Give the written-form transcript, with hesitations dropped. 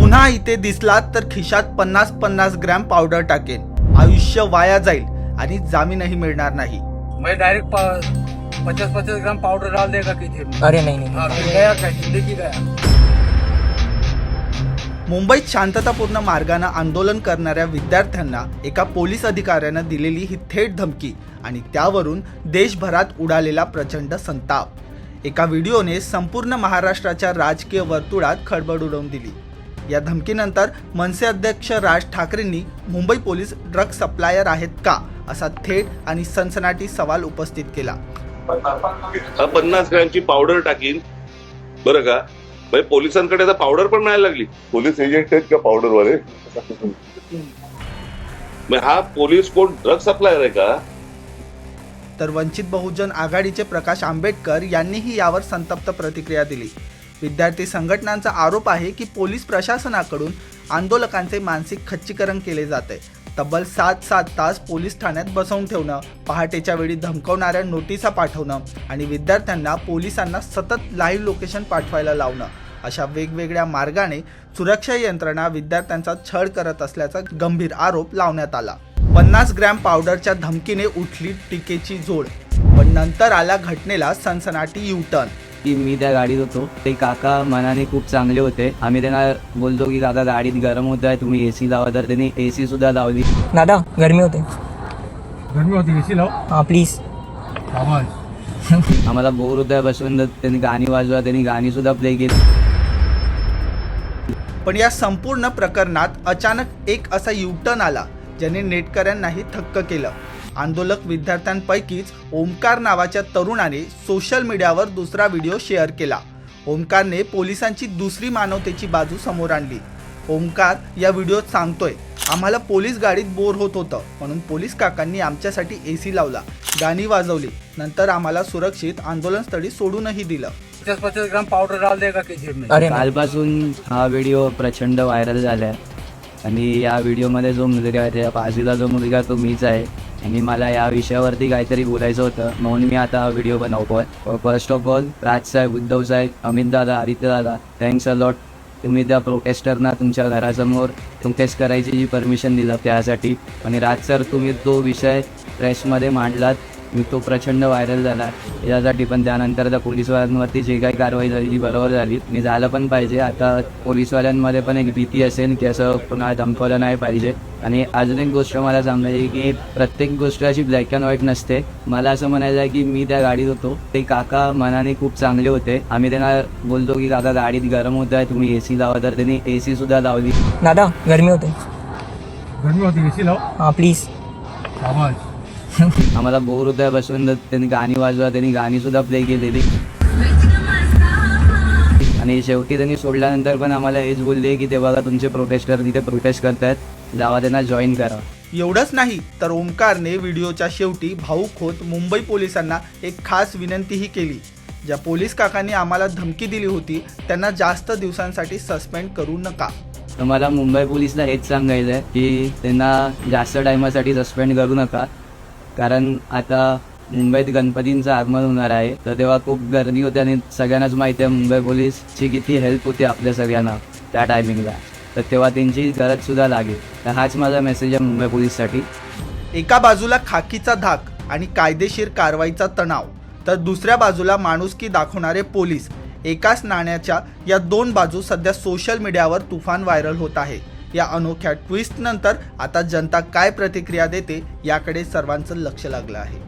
पुन्हा इथे दिसलात तर खिशात 50-50 ग्रॅम पावडर टाकेन, आयुष्य वाया जाईल आणि जामीनही मिळणार नाही। मैं डायरेक्ट 50-50 ग्राम पाउडर डाल देगा कीजिए। अरे नहीं नहीं, हाँ, फिर गया क्या जिंदगी गया। मुंबईत शांततापूर्ण मार्गाने आंदोलन करणाऱ्या विद्यार्थ्यांना एका पोलीस अधिकाऱ्यानं दिलेली ही थेट धमकी आणि त्यावरून देशभरात उडालेला प्रचंड संताप। एका व्हिडिओने संपूर्ण महाराष्ट्राच्या राजकीय वर्तुळात खळबळ उडवून दिली। या धमकीनंतर मनसे अध्यक्ष राज ठाकरेंनी मुंबई पोलीस ड्रग सप्लायर आहेत का असा थेट आणि सनसनाटी सवाल उपस्थित केला। 50 ग्रॅमची पावडर टाकीन बरं का, म्हणजे पोलिसांकडे आता पावडर पण मिळायला लागली। पोलीस एजंट आहेत का पावडर वाले? मग हा पोलीस कोण ड्रग सप्लायर आहे का? तर वंचित बहुजन आघाडीचे प्रकाश आंबेडकर यांनीही यावर संतप्त प्रतिक्रिया दिली। विद्यार्थी संघटनांचा आरोप आहे की पोलीस प्रशासनाकडून आंदोलकांचे मानसिक खच्चीकरण केले जाते। तब्बल 7 तास पोलीस ठाण्यात बसवून ठेवणं, पहाटेच्या वेळी धमकावणाऱ्या नोटिसा पाठवणं आणि विद्यार्थ्यांना पोलिसांना सतत लाईव्ह लोकेशन पाठवायला लावणं, अशा वेगवेगळ्या मार्गाने सुरक्षा यंत्रणा विद्यार्थ्यांचा छळ करत असल्याचा गंभीर आरोप लावण्यात आला। 50 ग्रॅम पावडरच्या धमकीने उठली टीकेची झोड, पण नंतर आला घटनेला सनसनाटी युटर्न। की मी त्या गाडीत होतो, ते काका मनाने खूप चांगले होते। आम्ही त्यांना बोलतो की काका गाडीत गरम होत आहे, तुम्ही एसी लावा, तर त्यांनी एसी सुद्धा लावली। दादा गर्मी होते, गर्मी होती एसी लाओ। हाँ प्लीज। आवाज आम्हाला बोर होत आहे बसून, तर त्यांनी गाणी वाजवा, त्यांनी गाणी सुद्धा प्ले केली। पण या संपूर्ण प्रकरणात अचानक एक असा युटर्न आला ज्याने नेटकऱ्यांनाही थक्क केलं। आंदोलक विद्यार्थ्यांपैकीच ओमकार नावाच्या तरुणाने सोशल मीडियावर दुसरा व्हिडिओ शेअर केला। ओमकारने पोलिसांची दुसरी मानवतेची बाजू समोर आणली। ओमकार या व्हिडिओत सांगतोय, आम्हाला पोलीस गाडीत बोर होत होतं म्हणून पोलीस काकांनी आमच्यासाठी एसी लावला, गाणी वाजवली, नंतर आम्हाला सुरक्षित आंदोलनस्थळी सोडूनही दिलं। 50-50 ग्राम पाउडर डाल देगा कीजिए में। अरे कालपासून हा व्हिडिओ प्रचंड व्हायरल झालाय आणि या व्हिडिओमध्ये जो मुलगा आहे, त्या बाजूला जो मुलगा तो मीच आहे आणि मला या विषयावरती काहीतरी बोलायचं होतं म्हणून मी आता हा व्हिडिओ बनवतोय। फर्स्ट ऑफ ऑल राज साहेब, उद्धव साहेब, अमित दादा, आदित्य दादा, थँक्स अ लॉट। तुम्ही त्या प्रोटेस्टरना तुमच्या घरासमोर प्रोटेस्ट करायची जी परमिशन दिलं त्यासाठी, आणि राज सर तुम्ही तो विषय प्रेसमध्ये मांडलात, तो प्रचंड व्हायरल झाला यासाठी। पण त्यानंतर त्या पोलीसवाल्यांवरती जे काही कारवाई झाली ती बरोबर झाली आणि झालं पण पाहिजे। आता पोलीसवाल्यांमध्ये पण एक भीती असेल की असं पुन्हा धमकवलं नाही पाहिजे। आणि अजून एक गोष्ट मला सांगायची की प्रत्येक गोष्ट अशी ब्लॅक अँड व्हाईट नसते। मला असं म्हणायचं आहे की मी त्या गाडीत होतो, ते काका मनाने खूप चांगले होते। आम्ही त्यांना बोलतो की काका गाडीत गरम होत आहे, तुम्ही एसी लावा, तर त्यांनी एसी सुद्धा लावली। दादा गर्मी होते, एसी लाओ। हाँ प्लीज। आवाज आम्हाला बोर होत आहे बसून, तर त्यांनी गाणी वाजवा, त्यांनी गाणी सुद्धा प्ले केलेली आणि शेवटी त्यांनी सोडल्यानंतर पण आम्हाला हेच बोलले की ते बघा तुमचे प्रोटेस्टर तिथे प्रोटेस्ट करतायत, जावा त्यांना जॉईन करा। एवढंच नाही तर ओमकारने व्हिडिओच्या शेवटी भाऊक होत मुंबई पोलिसांना एक खास विनंतीही केली। ज्या पोलीस काकांनी आम्हाला धमकी दिली होती त्यांना जास्त दिवसांसाठी सस्पेंड करू नका। तर मला मुंबई पोलीसला हेच सांगायचं आहे की त्यांना जास्त टायमासाठी सस्पेंड करू नका, कारण आता मुंबईत गणपतींचं आगमन होणार आहे, तर तेव्हा खूप गर्दी होते आणि सगळ्यांनाच माहिती आहे मुंबई पोलीसची किती हेल्प होती आपल्या सगळ्यांना त्या टायमिंगला, तर तेव्हा त्यांची गरज सुद्धा लागेल। तर हाच माझा मेसेज आहे मुंबई पोलीससाठी। एका बाजूला खाकीचा धाक आणि कायदेशीर कारवाईचा तणाव, तर दुसऱ्या बाजूला माणुसकी दाखवणारे पोलीस। एकाच नाण्याच्या या दोन बाजू सध्या सोशल मीडियावर तुफान व्हायरल होत आहे। या अनोख्या ट्विस्ट नंतर आता जनता काय प्रतिक्रिया देते याकडे सर्वांचं लक्ष लागलं आहे।